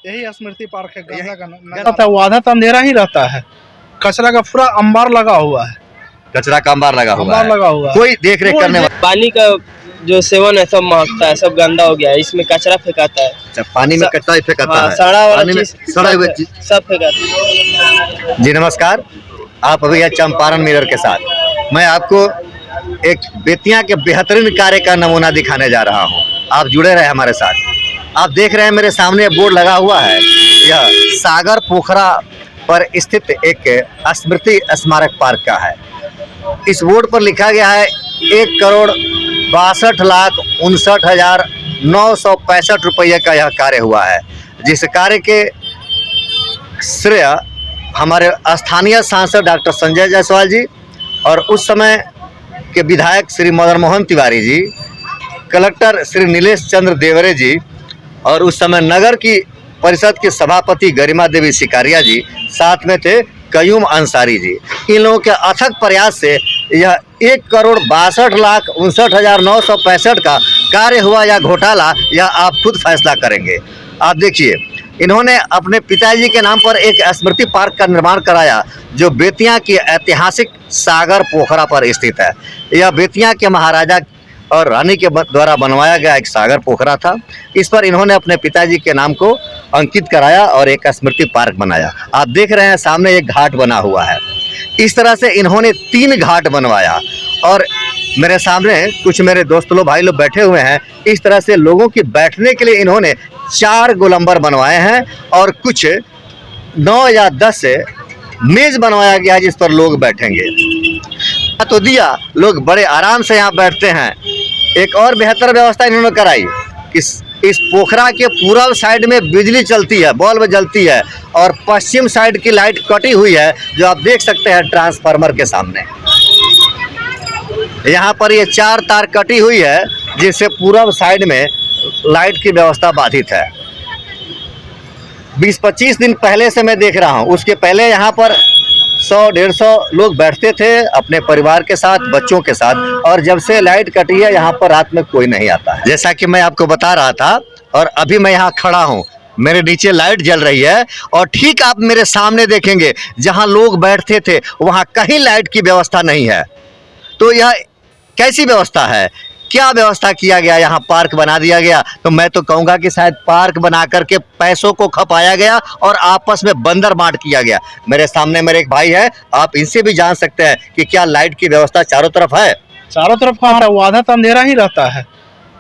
यही स्मृति पार्क है। गंगा का नजारा वो आधा तो अंधेरा ही रहता है, कचरा का पूरा अंबार लगा हुआ है, कचरा का अंबार लगा हुआ है, कोई देख रेख करने वाला। पानी का जो सेवन है सब महकता है, सब गंदा हो गया है, इसमें कचरा फेंकाता है। अच्छा, पानी में कचरा फेंकाता है, सड़ा वाला पानी में सड़ा हुआ चीज सब फेंकाता है। जी नमस्कार, आप अभी है चंपारण मिरर के साथ। मैं आपको एक बेतिया के बेहतरीन कार्य का नमूना दिखाने जा रहा हूं। आप जुड़े रहे हमारे साथ। आप देख रहे हैं मेरे सामने बोर्ड लगा हुआ है, यह सागर पोखरा पर स्थित एक स्मृति स्मारक पार्क का है। इस बोर्ड पर लिखा गया है 1,62,59,965 रुपये का यह कार्य हुआ है, जिस कार्य के श्रेय हमारे स्थानीय सांसद डॉक्टर संजय जायसवाल जी और उस समय के विधायक श्री मदन मोहन तिवारी जी, कलेक्टर श्री नीलेश चंद्र देवरे जी और उस समय नगर की परिषद के सभापति गरिमा देवी सिकारिया जी साथ में थे, कयूम अंसारी जी। इन लोगों के अथक प्रयास से यह 1,62,59,965 का कार्य हुआ या घोटाला, यह आप खुद फैसला करेंगे। आप देखिए, इन्होंने अपने पिताजी के नाम पर एक स्मृति पार्क का निर्माण कराया, जो बेतिया की ऐतिहासिक सागर पोखरा पर स्थित है। यह बेतिया के महाराजा और रानी के द्वारा बनवाया गया एक सागर पोखरा था। इस पर इन्होंने अपने पिताजी के नाम को अंकित कराया और एक स्मृति पार्क बनाया। आप देख रहे हैं सामने एक घाट बना हुआ है। इस तरह से इन्होंने 3 घाट बनवाया और मेरे सामने कुछ मेरे दोस्त लोग, भाई लोग बैठे हुए हैं। इस तरह से लोगों की बैठने के लिए इन्होंने 4 गोलंबर बनवाए हैं और कुछ 9 या 10 मेज बनवाया गया है जिस पर लोग बैठेंगे। तो दिया, लोग बड़े आराम से यहाँ बैठते हैं। एक और बेहतर व्यवस्था इन्होंने कराई, इस पोखरा के पूर्व साइड में बिजली चलती है, बल्ब जलती है और पश्चिम साइड की लाइट कटी हुई है, जो आप देख सकते हैं ट्रांसफार्मर के सामने। यहाँ पर ये 4 तार कटी हुई है, जिससे पूर्व साइड में लाइट की व्यवस्था बाधित है। 20-25 दिन पहले से मैं देख रहा हूँ, उसके पहले यहाँ पर 100-150 लोग बैठते थे अपने परिवार के साथ, बच्चों के साथ, और जब से लाइट कटी है यहाँ पर रात में कोई नहीं आता है। जैसा कि मैं आपको बता रहा था, और अभी मैं यहाँ खड़ा हूँ, मेरे नीचे लाइट जल रही है और ठीक आप मेरे सामने देखेंगे जहाँ लोग बैठते थे वहाँ कहीं लाइट की व्यवस्था नहीं है। तो यह कैसी व्यवस्था है, क्या व्यवस्था किया गया, यहाँ पार्क बना दिया गया। तो मैं तो कहूँगा कि शायद पार्क बना करके पैसों को खपाया गया और आपस में बंदर बांट किया गया। मेरे सामने मेरे एक भाई है, आप इनसे भी जान सकते हैं कि क्या लाइट की व्यवस्था चारों तरफ है। चारों तरफ का वो आधा तो अंधेरा ही रहता है,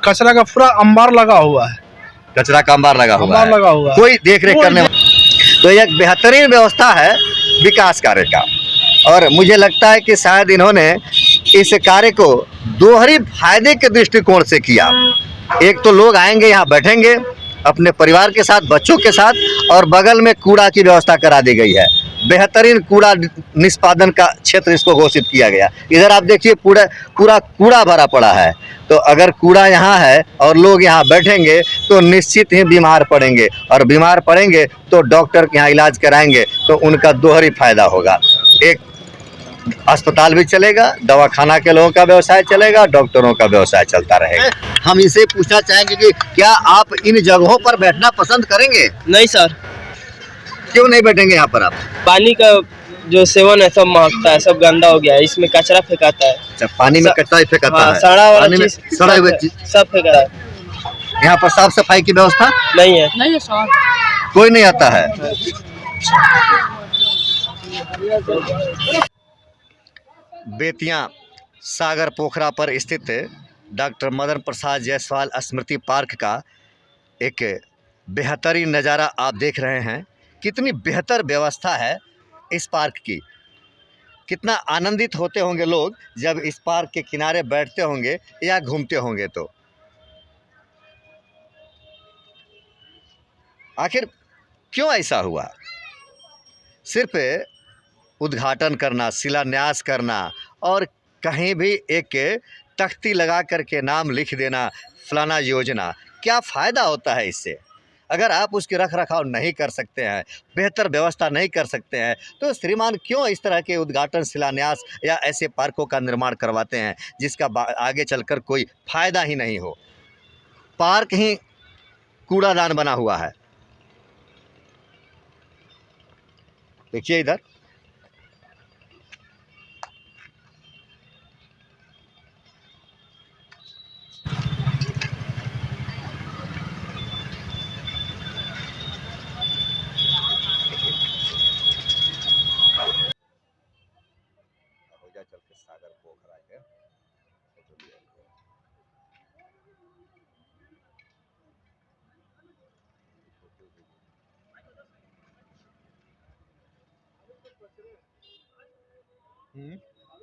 कचरा का पूरा अंबार लगा हुआ है, कचरा का अंबार लगा हुआ है, कोई देख रेख करने वाला। तो एक बेहतरीन व्यवस्था है विकास कार्य का, और मुझे लगता है कि शायद इन्होंने इस कार्य को दोहरी फायदे के दृष्टिकोण से किया। एक तो लोग आएंगे, यहाँ बैठेंगे अपने परिवार के साथ, बच्चों के साथ, और बगल में कूड़ा की व्यवस्था करा दी गई है। बेहतरीन कूड़ा निष्पादन का क्षेत्र इसको घोषित किया गया। इधर आप देखिए पूरा कूड़ा भरा पड़ा है। तो अगर कूड़ा यहाँ है और लोग यहाँ बैठेंगे तो निश्चित ही बीमार पड़ेंगे, और बीमार पड़ेंगे तो डॉक्टर के यहाँ इलाज कराएंगे, तो उनका दोहरी फायदा होगा। एक अस्पताल भी चलेगा, दवाखाना के लोगों का व्यवसाय चलेगा, डॉक्टरों का व्यवसाय चलता रहेगा। हम इसे पूछना चाहेंगे कि क्या आप इन जगहों पर बैठना पसंद करेंगे? नहीं सर। क्यों नहीं बैठेंगे यहाँ पर आप? पानी का जो सेवन है सब महकता है, सब गंदा हो गया है, इसमें कचरा फेंकाता है। अच्छा, पानी में कचरा फेंकाता है, सड़ा वाला चीज, सड़ा हुआ चीज सब फेंका है। यहाँ पर साफ सफाई की व्यवस्था नहीं है, कोई नहीं आता है। बेतिया सागर पोखरा पर स्थित डॉक्टर मदन प्रसाद जायसवाल स्मृति पार्क का एक बेहतरीन नज़ारा आप देख रहे हैं। कितनी बेहतर व्यवस्था है इस पार्क की। कितना आनंदित होते होंगे लोग जब इस पार्क के किनारे बैठते होंगे या घूमते होंगे। तो आखिर क्यों ऐसा हुआ? सिर्फ उद्घाटन करना, शिलान्यास करना और कहीं भी एक तख्ती लगा करके नाम लिख देना फलाना योजना, क्या फ़ायदा होता है इससे? अगर आप उसकी रख रखाव नहीं कर सकते हैं, बेहतर व्यवस्था नहीं कर सकते हैं, तो श्रीमान क्यों इस तरह के उद्घाटन, शिलान्यास या ऐसे पार्कों का निर्माण करवाते हैं जिसका आगे चलकर कोई फ़ायदा ही नहीं हो। पार्क ही कूड़ादान बना हुआ है। देखिए इधर चल के सागर पोखरा के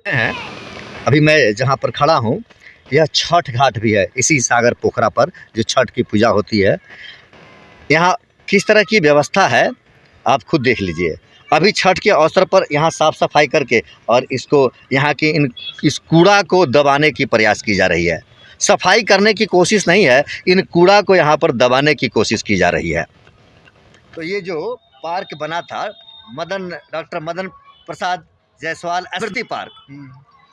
हैं। अभी मैं जहाँ पर खड़ा हूँ यह छठ घाट भी है इसी सागर पोखरा पर जो छठ की पूजा होती है। यहाँ किस तरह की व्यवस्था है आप खुद देख लीजिए। अभी छठ के अवसर पर यहाँ साफ सफाई करके और इसको यहाँ के इस कूड़ा को दबाने की प्रयास की जा रही है। सफाई करने की कोशिश नहीं है, इन कूड़ा को यहाँ पर दबाने की कोशिश की जा रही है। तो ये जो पार्क बना था डॉक्टर मदन प्रसाद जायसवाल स्मृति पार्क,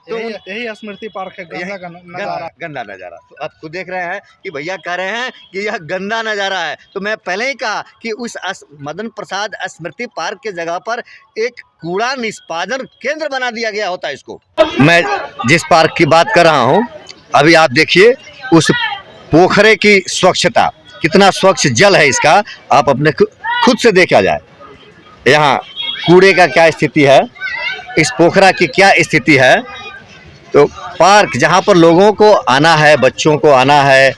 तो यही स्मृति पार्क है। गंदा नज़ारा तो आप खुद देख रहे हैं कि भैया कह रहे हैं कि यह गंदा नज़ारा है। तो मैं पहले ही कहा कि उस मदन प्रसाद स्मृति पार्क के जगह पर एक कूड़ा निष्पादन केंद्र बना दिया गया होता है इसको। मैं जिस पार्क की बात कर रहा हूं अभी आप देखिए उस पोखरे की स्वच्छता, कितना स्वच्छ जल है इसका, आप अपने खुद से देखा जाए। यहाँ कूड़े का क्या स्थिति है, इस पोखरा की क्या स्थिति है। तो पार्क जहाँ पर लोगों को आना है, बच्चों को आना है,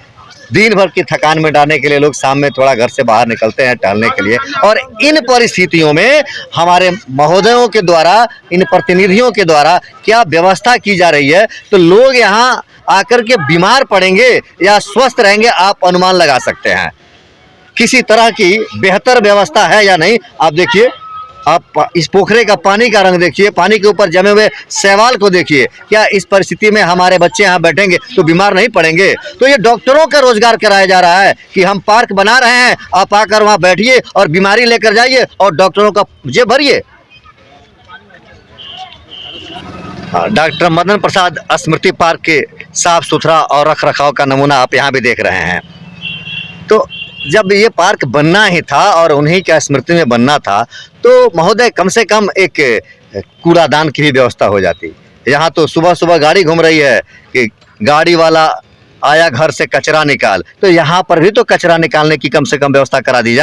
दिन भर की थकान मिटाने के लिए लोग शाम में थोड़ा घर से बाहर निकलते हैं टहलने के लिए, और इन परिस्थितियों में हमारे महोदयों के द्वारा, इन प्रतिनिधियों के द्वारा क्या व्यवस्था की जा रही है, तो लोग यहाँ आकर के बीमार पड़ेंगे या स्वस्थ रहेंगे आप अनुमान लगा सकते हैं। किसी तरह की बेहतर व्यवस्था है या नहीं आप देखिए। आप इस पोखरे का पानी का रंग देखिए, पानी के ऊपर जमे हुए शैवाल को देखिए। क्या इस परिस्थिति में हमारे बच्चे यहाँ बैठेंगे तो बीमार नहीं पड़ेंगे? तो ये डॉक्टरों का रोजगार कराया जा रहा है कि हम पार्क बना रहे हैं, आप आकर वहाँ बैठिए और बीमारी लेकर जाइए और डॉक्टरों का जेब भरिए। डॉक्टर मदन प्रसाद स्मृति पार्क के साफ सुथरा और रख रखाव का नमूना आप यहाँ भी देख रहे हैं। तो जब ये पार्क बनना ही था और उन्हीं के स्मृति में बनना था तो महोदय कम से कम एक कूड़ादान की भी व्यवस्था हो जाती। यहाँ तो सुबह सुबह गाड़ी घूम रही है कि गाड़ी वाला आया घर से कचरा निकाल, तो यहाँ पर भी तो कचरा निकालने की कम से कम व्यवस्था करा दी जाए।